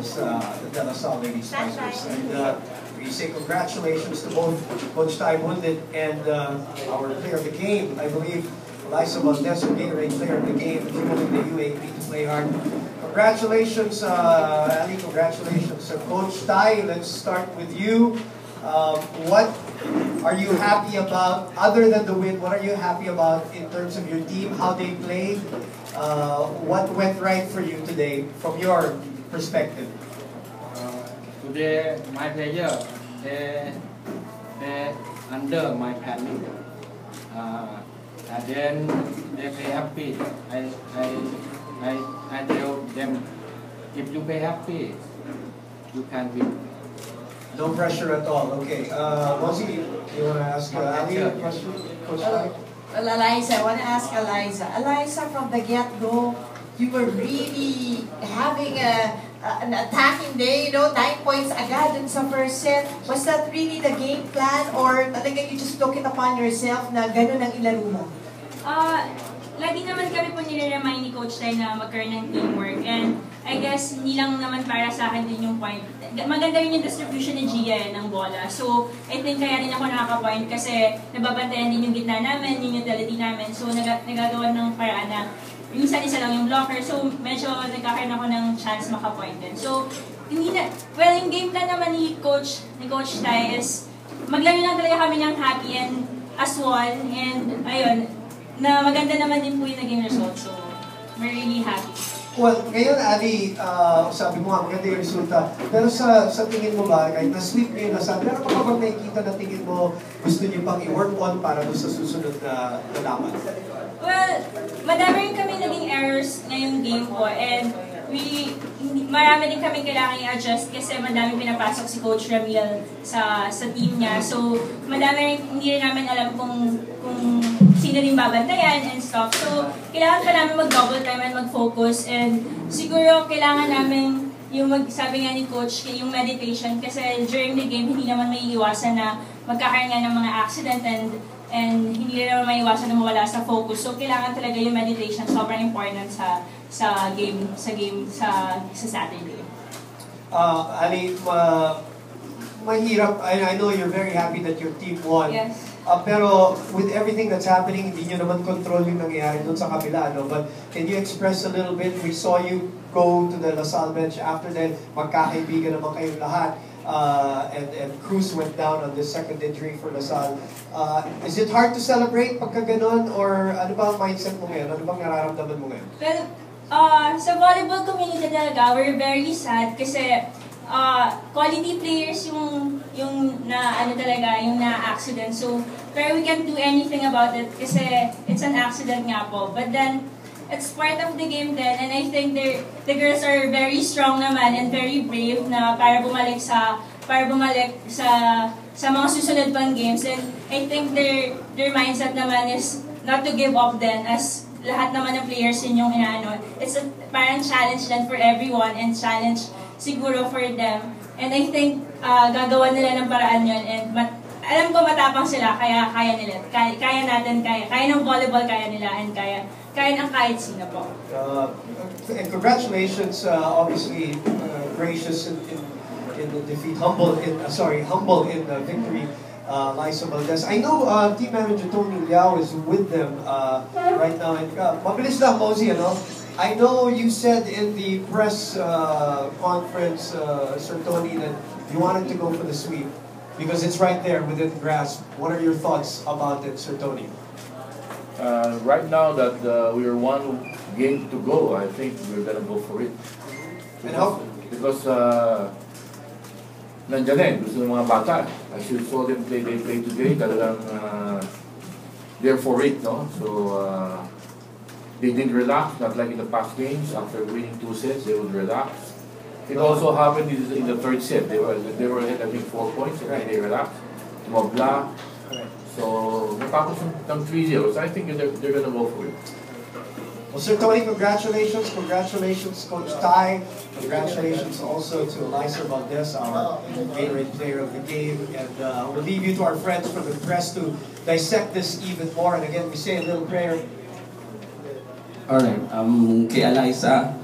against the De La Salle Lady Spicers. And we say congratulations to both Coach Ty Bundit and our player of the game, I believe, Liza Valdez, who Gatorade player of the game, fueling the UAP to play hard. Congratulations, Ali, congratulations. Coach Ty, let's start with you. What are you happy about, other than the win, what are you happy about in terms of your team, how they played? What went right for you today, from your perspective? Today, my player, they under my planning. And then they play happy. I tell them, if you play happy, you can win. No pressure at all. Okay. Mozi, you want to ask Ali a question? Coach Ty? Well, Eliza, I want to ask Eliza. Eliza, from the get-go, you were really having an attacking day, 9 points agad dun sa first set. Was that really the game plan, or talaga you just took it upon yourself na ganun ang ilaro mo? Lagi naman kami po nire-remind ni Coach Ty na magkaroon ng teamwork, and I guess hindi lang naman para sa akin din yung point. Maganda rin yung distribution ni Gia ng bola. So, I think kaya din ako nakaka-point kasi nababantayan din yung gitna namin, yung utility namin. So, nagagawa ng paraan na minsan isa lang yung blocker. So, medyo nagkakaroon ako ng chance maka-point din. So, yung game plan naman ni Coach Ty is maglaro lang talaga kami ng happy and as one. And, ayun, na maganda naman din po yung naging result. So, we're really happy. Well, ngayon, Ali, sabi mo nga, maganda yung resulta. Pero sa tingin mo ba, kahit na-sweep mo yung nasal, meron pa bang nakikita na tingin mo gusto niyo pang i-work on para doon sa susunod na laban? Well, madami rin kami naging errors ngayong game po, and marami din kami kailangan i-adjust kasi madami pinapasok si Coach Ramil sa team niya. So, madami rin, hindi rin namin alam kung sino rin babantayan and stuff. So, kailangan pa namin mag-double time and mag-focus, and siguro kailangan namin yung sabi nga ni Coach, yung meditation, kasi during the game, hindi naman may iwasan na magkakaroon nga ng mga accident and hindi naman may iwasan na mawala sa focus. So, kailangan talaga yung meditation, sobrang important sa Saturday. Ali, mahirap. I know you're very happy that your team won. Yes. Pero with everything that's happening, hindi nyo naman control yung nangyayari doon sa kabila, no? But can you express a little bit? We saw you go to the La Salle bench after that. Magkakaibigan naman kayong lahat. And Cruz went down on the second injury for La Salle. Is it hard to celebrate pagka ganon? Or ano ba ang mindset mo ngayon? Ano bang nararamdaman mo ngayon? Well, sa volleyball community talaga, we're very sad kasi quality players yung na-accident. So, pero we can't do anything about it kasi it's an accident nga po. But then, it's part of the game then, and I think the girls are very strong naman and very brave na para bumalik sa mga susunod pang games. And I think their mindset naman is not to give up then, as lahat naman ng players yun yung inaano. It's a parang challenge then for everyone and challenge siguro for them. And I think gagawa nila ng paraan yun, and alam ko matapang sila, kaya kaya nila. Kaya natin, kaya ng volleyball, kaya nila, and kaya ng kahit sino po. And congratulations, obviously gracious in the defeat, humble in the victory, Liza Valdez. I know team manager Tony Liao is with them right now. And mabilis lang, Mozi, ano? I know you said in the press conference, Sir Tony, that you wanted to go for the sweep because it's right there within grasp. What are your thoughts about it, Sir Tony? Right now that we are one game to go, I think we're gonna go for it. Because nandiyan eh, gusto ng mga bata. As you saw them play, they play today, talagang they're for it, no? So, they didn't relax, not like in the past games. After winning 2 sets, they would relax. It also happened in the third set. They were ahead, I think, 4 points, and then they relaxed. Tumabla. So, natapos ng 3-0. So I think they're gonna go for it. Well, Sir Tony, congratulations. Congratulations, Coach Ty. Congratulations also to Liza Valdez, our Gatorade player of the game. And we'll leave you to our friends from the press to dissect this even more. And again, we say a little prayer. Alright, kay Eliza,